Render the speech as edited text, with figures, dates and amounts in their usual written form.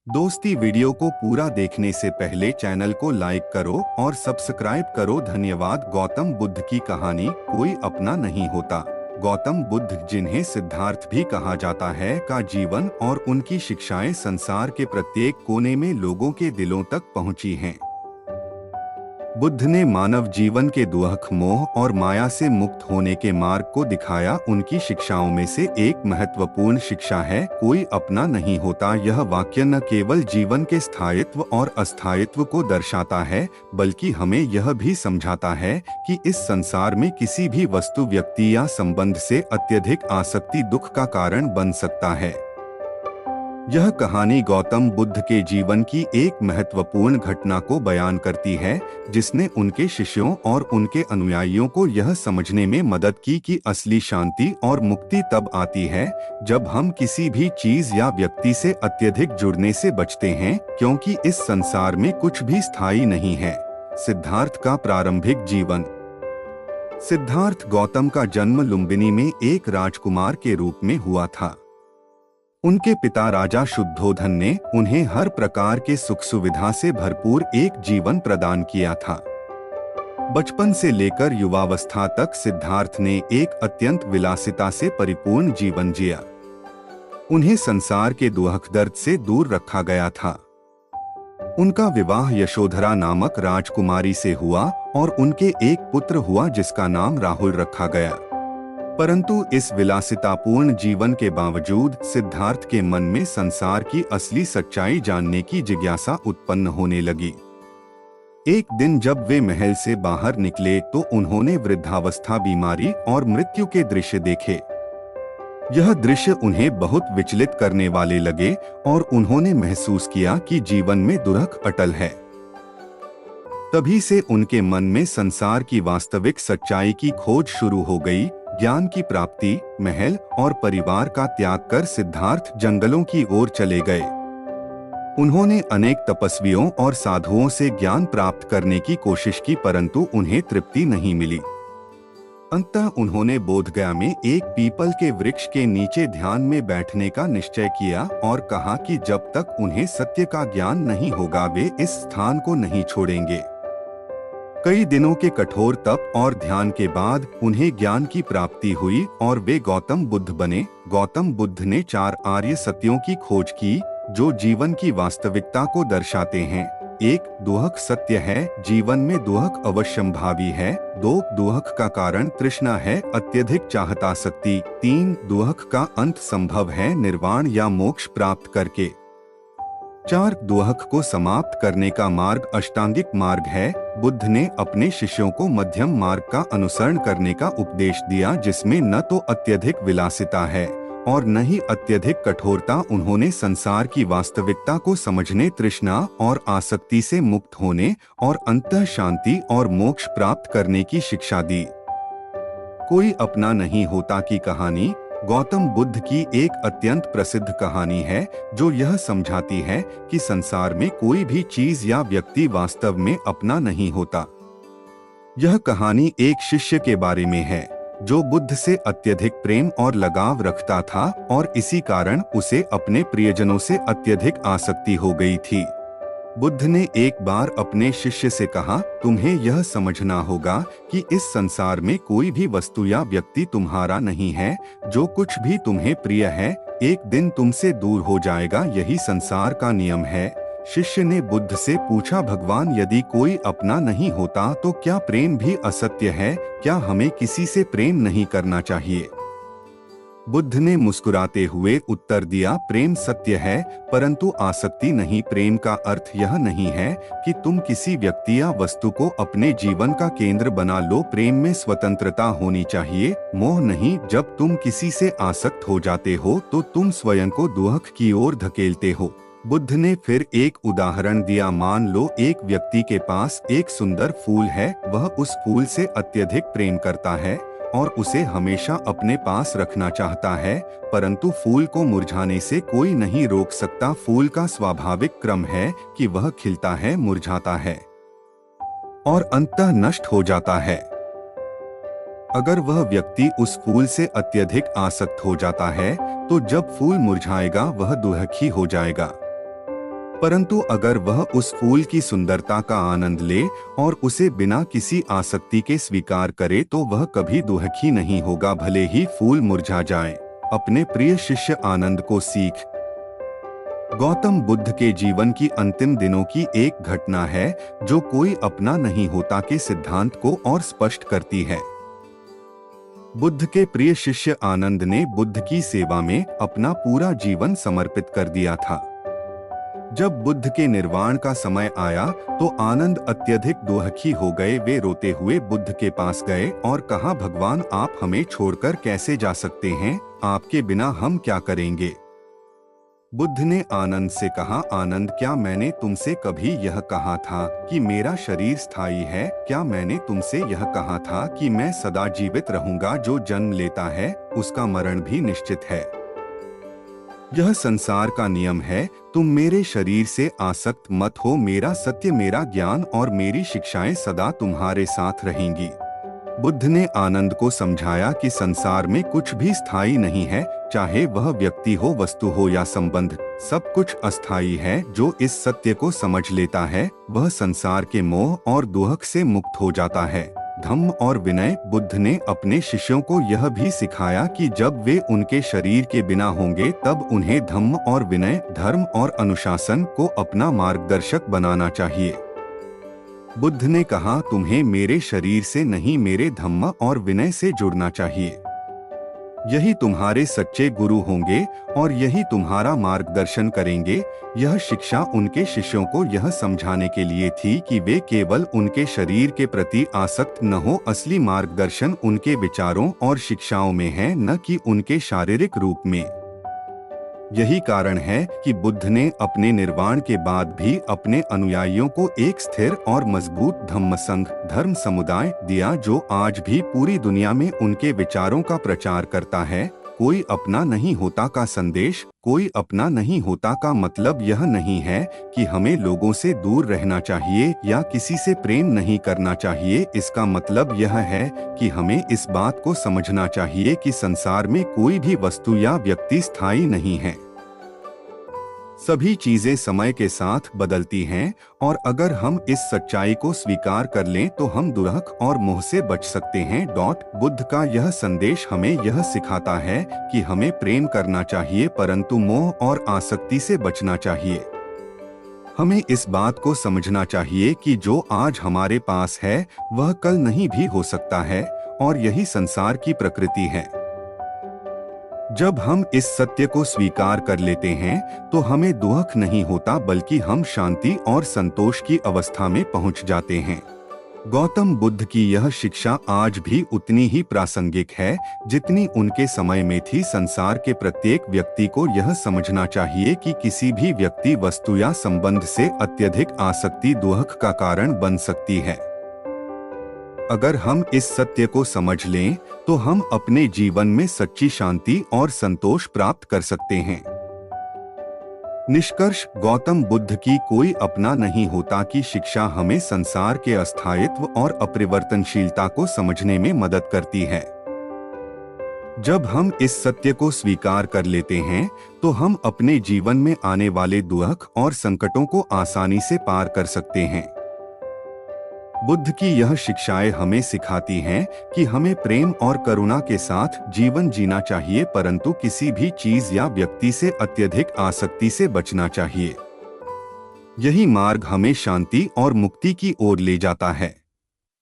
दोस्ती वीडियो को पूरा देखने से पहले चैनल को लाइक करो और सब्सक्राइब करो। धन्यवाद। गौतम बुद्ध की कहानी कोई अपना नहीं होता। गौतम बुद्ध, जिन्हें सिद्धार्थ भी कहा जाता है, का जीवन और उनकी शिक्षाएं संसार के प्रत्येक कोने में लोगों के दिलों तक पहुंची हैं। बुद्ध ने मानव जीवन के दुख, मोह और माया से मुक्त होने के मार्ग को दिखाया। उनकी शिक्षाओं में से एक महत्वपूर्ण शिक्षा है, कोई अपना नहीं होता। यह वाक्य न केवल जीवन के स्थायित्व और अस्थायित्व को दर्शाता है, बल्कि हमें यह भी समझाता है कि इस संसार में किसी भी वस्तु, व्यक्ति या संबंध से अत्यधिक आसक्ति दुख का कारण बन सकता है। यह कहानी गौतम बुद्ध के जीवन की एक महत्वपूर्ण घटना को बयान करती है, जिसने उनके शिष्यों और उनके अनुयायियों को यह समझने में मदद की कि असली शांति और मुक्ति तब आती है जब हम किसी भी चीज या व्यक्ति से अत्यधिक जुड़ने से बचते हैं, क्योंकि इस संसार में कुछ भी स्थायी नहीं है। सिद्धार्थ का प्रारंभिक जीवन। सिद्धार्थ गौतम का जन्म लुम्बिनी में एक राजकुमार के रूप में हुआ था। उनके पिता राजा शुद्धोधन ने उन्हें हर प्रकार के सुख सुविधा से भरपूर एक जीवन प्रदान किया था। बचपन से लेकर युवावस्था तक सिद्धार्थ ने एक अत्यंत विलासिता से परिपूर्ण जीवन जिया। उन्हें संसार के दुख दर्द से दूर रखा गया था। उनका विवाह यशोधरा नामक राजकुमारी से हुआ और उनके एक पुत्र हुआ जिसका नाम राहुल रखा गया। परंतु इस विलासितापूर्ण जीवन के बावजूद सिद्धार्थ के मन में संसार की असली सच्चाई जानने की जिज्ञासा उत्पन्न होने लगी। एक दिन जब वे महल से बाहर निकले तो उन्होंने वृद्धावस्था, बीमारी और मृत्यु के दृश्य देखे। यह दृश्य उन्हें बहुत विचलित करने वाले लगे और उन्होंने महसूस किया कि जीवन में दुर्ख अटल है। तभी से उनके मन में संसार की वास्तविक सच्चाई की खोज शुरू हो गई। ज्ञान की प्राप्ति, महल और परिवार का त्याग कर सिद्धार्थ जंगलों की ओर चले गए। उन्होंने अनेक तपस्वियों और साधुओं से ज्ञान प्राप्त करने की कोशिश की, परंतु उन्हें तृप्ति नहीं मिली। अंततः उन्होंने बोधगया में एक पीपल के वृक्ष के नीचे ध्यान में बैठने का निश्चय किया और कहा कि जब तक उन्हें सत्य का ज्ञान नहीं होगा वे इस स्थान को नहीं छोड़ेंगे। कई दिनों के कठोर तप और ध्यान के बाद उन्हें ज्ञान की प्राप्ति हुई और वे गौतम बुद्ध बने। गौतम बुद्ध ने 4 आर्य सत्यों की खोज की जो जीवन की वास्तविकता को दर्शाते हैं। 1. दुख सत्य है, जीवन में दुख अवश्यंभावी है। 2. दुख का कारण तृष्णा है, अत्यधिक चाहतासक्ति। 3. दुख का अंत संभव है, निर्वाण या मोक्ष प्राप्त करके। 4. दुख को समाप्त करने का मार्ग अष्टांगिक मार्ग है। बुद्ध ने अपने शिष्यों को मध्यम मार्ग का अनुसरण करने का उपदेश दिया, जिसमें न तो अत्यधिक विलासिता है और न ही अत्यधिक कठोरता। उन्होंने संसार की वास्तविकता को समझने, तृष्णा और आसक्ति से मुक्त होने और अंतः शांति और मोक्ष प्राप्त करने की शिक्षा दी। कोई अपना नहीं होता की कहानी गौतम बुद्ध की एक अत्यंत प्रसिद्ध कहानी है जो यह समझाती है कि संसार में कोई भी चीज या व्यक्ति वास्तव में अपना नहीं होता। यह कहानी एक शिष्य के बारे में है जो बुद्ध से अत्यधिक प्रेम और लगाव रखता था और इसी कारण उसे अपने प्रियजनों से अत्यधिक आसक्ति हो गई थी। बुद्ध ने एक बार अपने शिष्य से कहा, तुम्हें यह समझना होगा कि इस संसार में कोई भी वस्तु या व्यक्ति तुम्हारा नहीं है। जो कुछ भी तुम्हें प्रिय है एक दिन तुमसे दूर हो जाएगा, यही संसार का नियम है। शिष्य ने बुद्ध से पूछा, भगवान, यदि कोई अपना नहीं होता तो क्या प्रेम भी असत्य है? क्या हमें किसी से प्रेम नहीं करना चाहिए? बुद्ध ने मुस्कुराते हुए उत्तर दिया, प्रेम सत्य है परंतु आसक्ति नहीं। प्रेम का अर्थ यह नहीं है कि तुम किसी व्यक्ति या वस्तु को अपने जीवन का केंद्र बना लो। प्रेम में स्वतंत्रता होनी चाहिए, मोह नहीं। जब तुम किसी से आसक्त हो जाते हो तो तुम स्वयं को दुख की ओर धकेलते हो। बुद्ध ने फिर एक उदाहरण दिया, मान लो एक व्यक्ति के पास एक सुंदर फूल है, वह उस फूल से अत्यधिक प्रेम करता है और उसे हमेशा अपने पास रखना चाहता है, परंतु फूल को मुरझाने से कोई नहीं रोक सकता। फूल का स्वाभाविक क्रम है कि वह खिलता है, मुरझाता है और अंततः नष्ट हो जाता है। अगर वह व्यक्ति उस फूल से अत्यधिक आसक्त हो जाता है तो जब फूल मुरझाएगा वह दुखी हो जाएगा। परंतु अगर वह उस फूल की सुंदरता का आनंद ले और उसे बिना किसी आसक्ति के स्वीकार करे तो वह कभी दुखी नहीं होगा, भले ही फूल मुरझा जाए। अपने प्रिय शिष्य आनंद को सीख। गौतम बुद्ध के जीवन की अंतिम दिनों की एक घटना है जो कोई अपना नहीं होता के सिद्धांत को और स्पष्ट करती है। बुद्ध के प्रिय शिष्य आनंद ने बुद्ध की सेवा में अपना पूरा जीवन समर्पित कर दिया था। जब बुद्ध के निर्वाण का समय आया तो आनंद अत्यधिक दुखी हो गए। वे रोते हुए बुद्ध के पास गए और कहा, भगवान आप हमें छोड़कर कैसे जा सकते हैं? आपके बिना हम क्या करेंगे? बुद्ध ने आनंद से कहा, आनंद क्या मैंने तुमसे कभी यह कहा था कि मेरा शरीर स्थायी है? क्या मैंने तुमसे यह कहा था कि मैं सदा जीवित रहूंगा? जो जन्म लेता है उसका मरण भी निश्चित है। यह संसार का नियम है। तुम मेरे शरीर से आसक्त मत हो। मेरा सत्य, मेरा ज्ञान और मेरी शिक्षाएं सदा तुम्हारे साथ रहेंगी। बुद्ध ने आनंद को समझाया कि संसार में कुछ भी स्थायी नहीं है, चाहे वह व्यक्ति हो, वस्तु हो या संबंध, सब कुछ अस्थायी है। जो इस सत्य को समझ लेता है वह संसार के मोह और दुख से मुक्त हो जाता है। धम्म और विनय। बुद्ध ने अपने शिष्यों को यह भी सिखाया कि जब वे उनके शरीर के बिना होंगे तब उन्हें धम्म और विनय, धर्म और अनुशासन को अपना मार्गदर्शक बनाना चाहिए। बुद्ध ने कहा, तुम्हें मेरे शरीर से नहीं, मेरे धम्म और विनय से जुड़ना चाहिए। यही तुम्हारे सच्चे गुरु होंगे और यही तुम्हारा मार्गदर्शन करेंगे। यह शिक्षा उनके शिष्यों को यह समझाने के लिए थी कि वे केवल उनके शरीर के प्रति आसक्त न हो। असली मार्गदर्शन उनके विचारों और शिक्षाओं में है, न कि उनके शारीरिक रूप में। यही कारण है कि बुद्ध ने अपने निर्वाण के बाद भी अपने अनुयायियों को एक स्थिर और मजबूत धम्म संघ, धर्म समुदाय दिया, जो आज भी पूरी दुनिया में उनके विचारों का प्रचार करता है। कोई अपना नहीं होता का संदेश। कोई अपना नहीं होता का मतलब यह नहीं है कि हमें लोगों से दूर रहना चाहिए या किसी से प्रेम नहीं करना चाहिए। इसका मतलब यह है कि हमें इस बात को समझना चाहिए कि संसार में कोई भी वस्तु या व्यक्ति स्थायी नहीं है। सभी चीजें समय के साथ बदलती हैं और अगर हम इस सच्चाई को स्वीकार कर लें तो हम दुख और मोह से बच सकते हैं। बुद्ध का यह संदेश हमें यह सिखाता है कि हमें प्रेम करना चाहिए परंतु मोह और आसक्ति से बचना चाहिए। हमें इस बात को समझना चाहिए कि जो आज हमारे पास है वह कल नहीं भी हो सकता है और यही संसार की प्रकृति है। जब हम इस सत्य को स्वीकार कर लेते हैं तो हमें दुख नहीं होता बल्कि हम शांति और संतोष की अवस्था में पहुंच जाते हैं। गौतम बुद्ध की यह शिक्षा आज भी उतनी ही प्रासंगिक है जितनी उनके समय में थी। संसार के प्रत्येक व्यक्ति को यह समझना चाहिए कि किसी भी व्यक्ति, वस्तु या संबंध से अत्यधिक आसक्ति दुख का कारण बन सकती है। अगर हम इस सत्य को समझ लें तो हम अपने जीवन में सच्ची शांति और संतोष प्राप्त कर सकते हैं। निष्कर्ष, गौतम बुद्ध की कोई अपना नहीं होता की शिक्षा हमें संसार के अस्थायित्व और अपरिवर्तनशीलता को समझने में मदद करती है। जब हम इस सत्य को स्वीकार कर लेते हैं तो हम अपने जीवन में आने वाले दुख और संकटों को आसानी से पार कर सकते हैं। बुद्ध की यह शिक्षाएं हमें सिखाती हैं कि हमें प्रेम और करुणा के साथ जीवन जीना चाहिए परंतु किसी भी चीज या व्यक्ति से अत्यधिक आसक्ति से बचना चाहिए। यही मार्ग हमें शांति और मुक्ति की ओर ले जाता है।